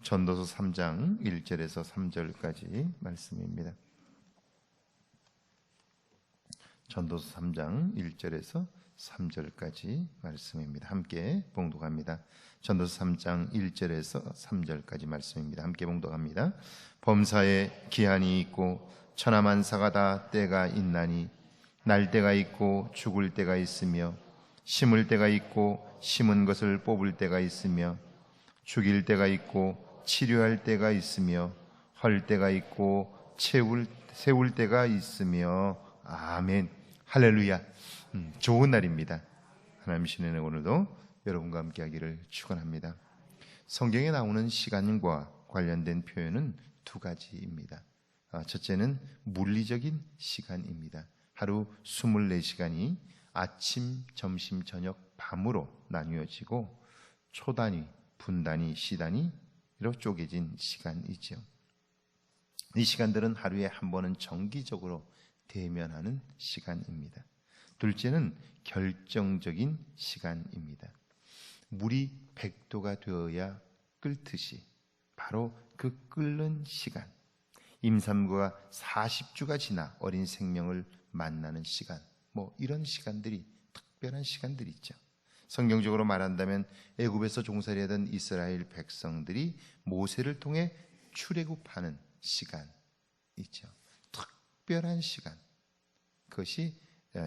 전도서 3장 1절에서 3절까지 말씀입니다. 전도서 3장 1절에서 3절까지 말씀입니다. 함께 봉독합니다. 전도서 3장 1절에서 3절까지 말씀입니다. 함께 봉독합니다. 범사에 기한이 있고 천하만사가 다 때가 있나니 날 때가 있고 죽을 때가 있으며 심을 때가 있고 심은 것을 뽑을 때가 있으며 죽일 때가 있고 치료할 때가 있으며 헐 때가 있고 세울 때가 있으며 아멘. 할렐루야. 좋은 날입니다. 하나님 신의 오늘도 여러분과 함께 하기를 축원합니다. 성경에 나오는 시간과 관련된 표현은 두 가지입니다. 첫째는 물리적인 시간입니다. 하루 24시간이 아침, 점심, 저녁, 밤으로 나뉘어지고 초단위, 분단위, 시단위로 쪼개진 시간이죠. 이 시간들은 하루에 한 번은 정기적으로 대면하는 시간입니다. 둘째는 결정적인 시간입니다. 물이 100도가 되어야 끓듯이 바로 그 끓는 시간, 임산부가 40주가 지나 어린 생명을 만나는 시간, 이런 시간들이 특별한 시간들이 있죠. 성경적으로 말한다면 애굽에서 종살이하던 이스라엘 백성들이 모세를 통해 출애굽하는 시간 있죠. 특별한 시간, 그것이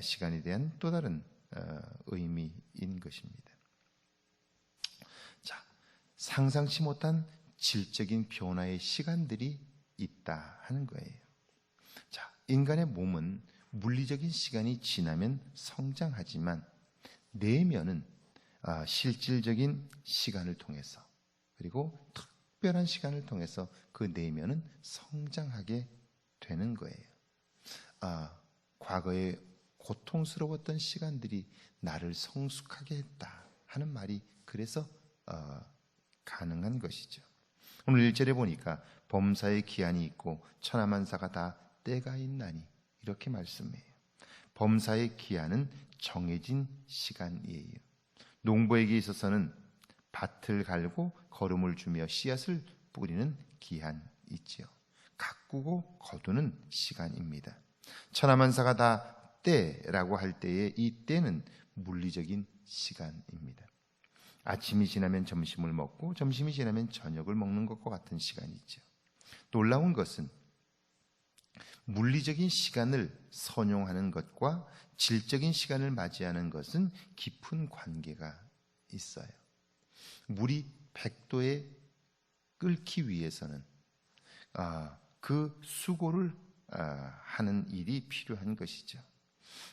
시간에 대한 또 다른 의미인 것입니다. 자, 상상치 못한 질적인 변화의 시간들이 있다 하는 거예요. 자, 인간의 몸은 물리적인 시간이 지나면 성장하지만 내면은 실질적인 시간을 통해서 그리고 특별한 시간을 통해서 그 내면은 성장하게 되는 거예요. 과거에 고통스러웠던 시간들이 나를 성숙하게 했다 하는 말이 그래서 가능한 것이죠. 오늘 1절에 보니까 범사에 기한이 있고 천하만사가 다 때가 있나니 이렇게 말씀해요. 범사의 기한은 정해진 시간이에요. 농부에게 있어서는 밭을 갈고 거름을 주며 씨앗을 뿌리는 기한이지요. 가꾸고 거두는 시간입니다. 천하만사가 다 때라고 할 때에 이 때는 물리적인 시간입니다. 아침이 지나면 점심을 먹고 점심이 지나면 저녁을 먹는 것과 같은 시간이죠. 놀라운 것은 물리적인 시간을 선용하는 것과 질적인 시간을 맞이하는 것은 깊은 관계가 있어요. 물이 100도에 끓기 위해서는 그 수고를 하는 일이 필요한 것이죠.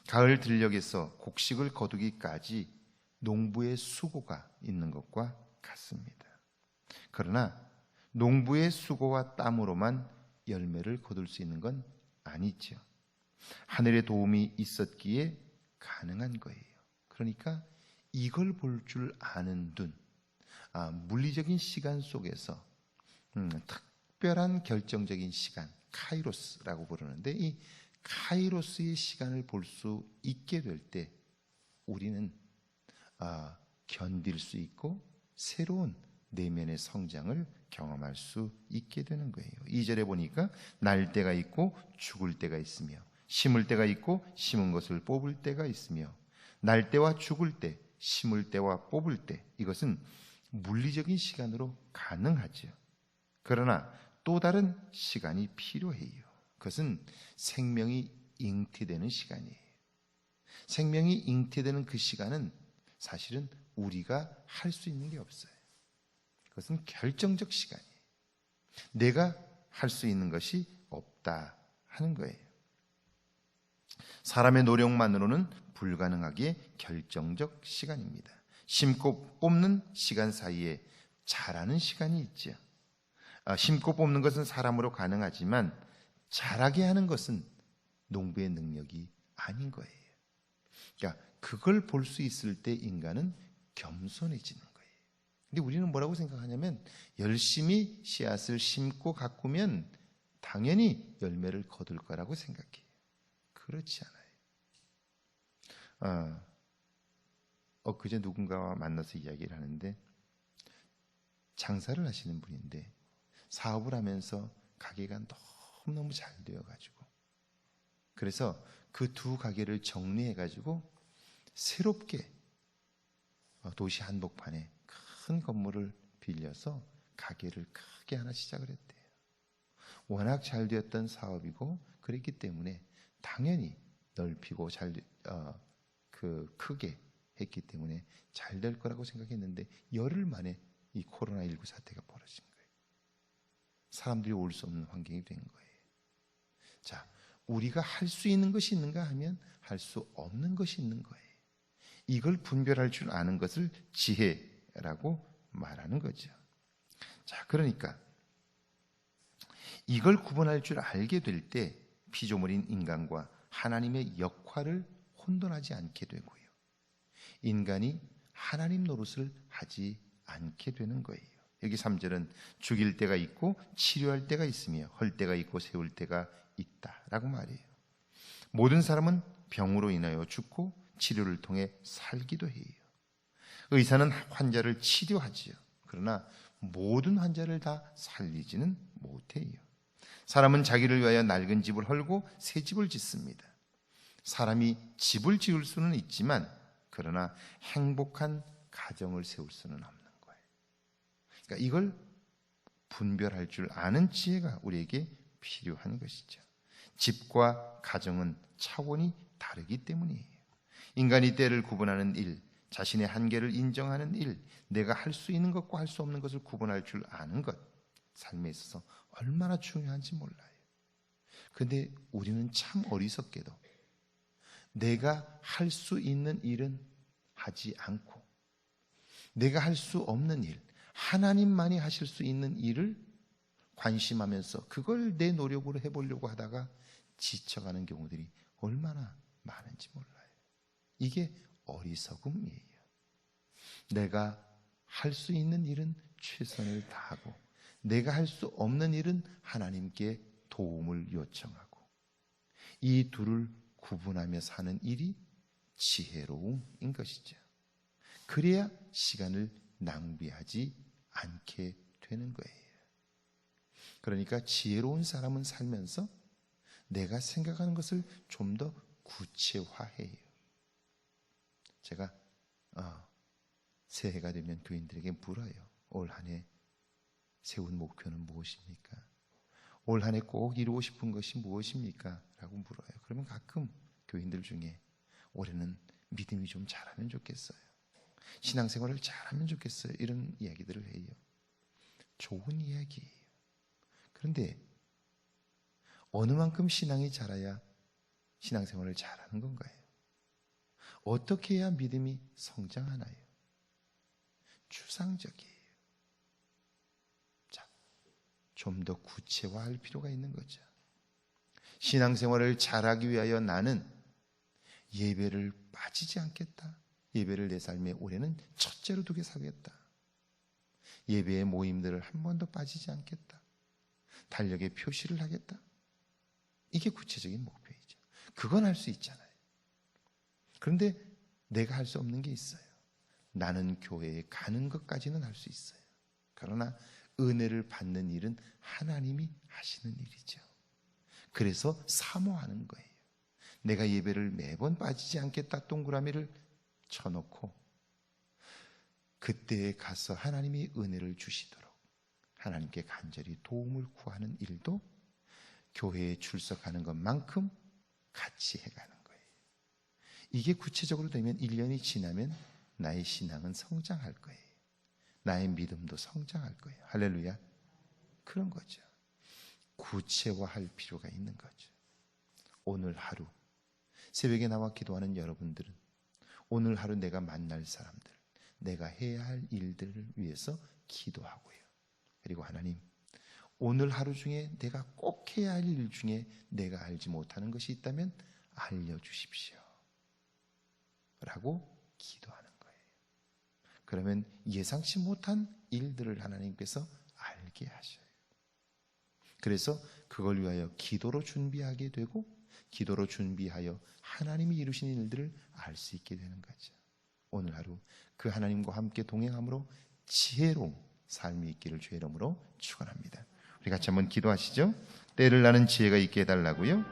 가을 들녘에서 곡식을 거두기까지 농부의 수고가 있는 것과 같습니다. 그러나 농부의 수고와 땀으로만 열매를 거둘 수 있는 건 아니죠. 하늘의 도움이 있었기에 가능한 거예요. 그러니까 이걸 볼 줄 아는 눈, 물리적인 시간 속에서 특별한 결정적인 시간, 카이로스라고 부르는데 이 카이로스의 시간을 볼 수 있게 될 때 우리는 견딜 수 있고 새로운 내면의 성장을 경험할 수 있게 되는 거예요. 2절에 보니까 날 때가 있고 죽을 때가 있으며 심을 때가 있고 심은 것을 뽑을 때가 있으며 날 때와 죽을 때, 심을 때와 뽑을 때, 이것은 물리적인 시간으로 가능하죠. 그러나 또 다른 시간이 필요해요. 그것은 생명이 잉태되는 시간이에요. 생명이 잉태되는 그 시간은 사실은 우리가 할 수 있는 게 없어요. 그것은 결정적 시간이에요. 내가 할 수 있는 것이 없다 하는 거예요. 사람의 노력만으로는 불가능하기에 결정적 시간입니다. 심고 뽑는 시간 사이에 자라는 시간이 있죠. 심고 뽑는 것은 사람으로 가능하지만 자라게 하는 것은 농부의 능력이 아닌 거예요. 그러니까 그걸 볼 수 있을 때 인간은 겸손해지는 거예요. 근데 우리는 뭐라고 생각하냐면 열심히 씨앗을 심고 가꾸면 당연히 열매를 거둘 거라고 생각해요. 그렇지 않아요. 엊그제 누군가와 만나서 이야기를 하는데 장사를 하시는 분인데 사업을 하면서 가게가 너무너무 잘 되어가지고, 그래서 그 두 가게를 정리해가지고 새롭게 도시 한복판에 큰 건물을 빌려서 가게를 크게 하나 시작을 했대요. 워낙 잘 되었던 사업이고 그랬기 때문에 당연히 넓히고 크게 했기 때문에 잘 될 거라고 생각했는데 열흘 만에 이 코로나19 사태가 벌어진 거예요. 사람들이 올 수 없는 환경이 된 거예요. 자, 우리가 할 수 있는 것이 있는가 하면 할 수 없는 것이 있는 거예요. 이걸 분별할 줄 아는 것을 지혜라고 말하는 거죠. 자, 그러니까 이걸 구분할 줄 알게 될 때 피조물인 인간과 하나님의 역할을 혼돈하지 않게 되고요. 인간이 하나님 노릇을 하지 않게 되는 거예요. 여기 3절은 죽일 때가 있고 치료할 때가 있으며 헐 때가 있고 세울 때가 있다라고 말해요. 모든 사람은 병으로 인하여 죽고 치료를 통해 살기도 해요. 의사는 환자를 치료하지요. 그러나 모든 환자를 다 살리지는 못해요. 사람은 자기를 위하여 낡은 집을 헐고 새 집을 짓습니다. 사람이 집을 지을 수는 있지만 그러나 행복한 가정을 세울 수는 없는 거예요. 그러니까 이걸 분별할 줄 아는 지혜가 우리에게 필요한 것이죠. 집과 가정은 차원이 다르기 때문이에요. 인간이 때를 구분하는 일, 자신의 한계를 인정하는 일, 내가 할 수 있는 것과 할 수 없는 것을 구분할 줄 아는 것, 삶에 있어서 얼마나 중요한지 몰라요. 그런데 우리는 참 어리석게도 내가 할 수 있는 일은 하지 않고 내가 할 수 없는 일, 하나님만이 하실 수 있는 일을 관심하면서 그걸 내 노력으로 해보려고 하다가 지쳐가는 경우들이 얼마나 많은지 몰라요. 이게 어리석음이에요. 내가 할 수 있는 일은 최선을 다하고 내가 할 수 없는 일은 하나님께 도움을 요청하고 이 둘을 구분하며 사는 일이 지혜로움인 것이죠. 그래야 시간을 낭비하지 않게 되는 거예요. 그러니까 지혜로운 사람은 살면서 내가 생각하는 것을 좀 더 구체화해요. 제가 새해가 되면 교인들에게 물어요. 올 한 해 세운 목표는 무엇입니까? 올 한 해 꼭 이루고 싶은 것이 무엇입니까? 라고 물어요. 그러면 가끔 교인들 중에 올해는 믿음이 좀 잘하면 좋겠어요. 신앙생활을 잘하면 좋겠어요. 이런 이야기들을 해요. 좋은 이야기예요. 그런데 어느 만큼 신앙이 자라야 신앙생활을 잘하는 건가요? 어떻게 해야 믿음이 성장하나요? 추상적이에요. 자, 좀 더 구체화할 필요가 있는 거죠. 신앙생활을 잘하기 위하여 나는 예배를 빠지지 않겠다. 예배를 내 삶의 올해는 첫째로 두게 살겠다. 예배의 모임들을 한 번도 빠지지 않겠다. 달력에 표시를 하겠다. 이게 구체적인 목표이죠. 그건 할 수 있잖아요. 그런데 내가 할 수 없는 게 있어요. 나는 교회에 가는 것까지는 할 수 있어요. 그러나 은혜를 받는 일은 하나님이 하시는 일이죠. 그래서 사모하는 거예요. 내가 예배를 매번 빠지지 않겠다 동그라미를 쳐놓고 그때에 가서 하나님이 은혜를 주시도록 하나님께 간절히 도움을 구하는 일도 교회에 출석하는 것만큼 같이 해가는 거예요. 이게 구체적으로 되면 1년이 지나면 나의 신앙은 성장할 거예요. 나의 믿음도 성장할 거예요. 할렐루야. 그런 거죠. 구체화할 필요가 있는 거죠. 오늘 하루 새벽에 나와 기도하는 여러분들은 오늘 하루 내가 만날 사람들, 내가 해야 할 일들을 위해서 기도하고요. 그리고 하나님, 오늘 하루 중에 내가 꼭 해야 할 일 중에 내가 알지 못하는 것이 있다면 알려주십시오. 라고 기도하는 거예요. 그러면 예상치 못한 일들을 하나님께서 알게 하셔요. 그래서 그걸 위하여 기도로 준비하게 되고 기도로 준비하여 하나님이 이루신 일들을 알 수 있게 되는 거죠. 오늘 하루 그 하나님과 함께 동행함으로 지혜로운 삶이 있기를 주의 이름으로 축원합니다. 우리 같이 한번 기도하시죠. 때를 나는 지혜가 있게 해달라고요.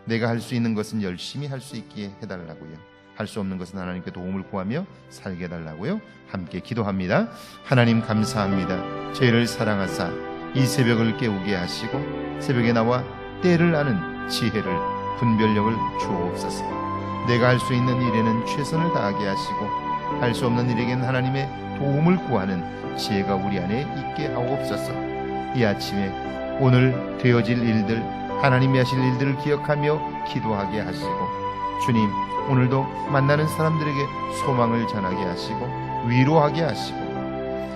내가 할 수 있는 것은 열심히 할 수 있게 해달라고요. 할 수 없는 것은 하나님께 도움을 구하며 살게 해달라고요. 함께 기도합니다. 하나님 감사합니다. 저희를 사랑하사 이 새벽을 깨우게 하시고 새벽에 나와 때를 아는 지혜를, 분별력을 주옵소서. 내가 할 수 있는 일에는 최선을 다하게 하시고 할 수 없는 일에게는 하나님의 도움을 구하는 지혜가 우리 안에 있게 하옵소서. 이 아침에 오늘 되어질 일들, 하나님이 하실 일들을 기억하며 기도하게 하시고, 주님 오늘도 만나는 사람들에게 소망을 전하게 하시고 위로하게 하시고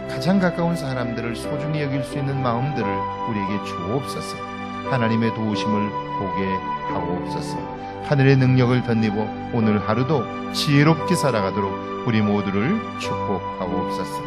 가장 가까운 사람들을 소중히 여길 수 있는 마음들을 우리에게 주옵소서. 하나님의 도우심을 보게 하옵소서. 하늘의 능력을 덧입어 오늘 하루도 지혜롭게 살아가도록 우리 모두를 축복하옵소서.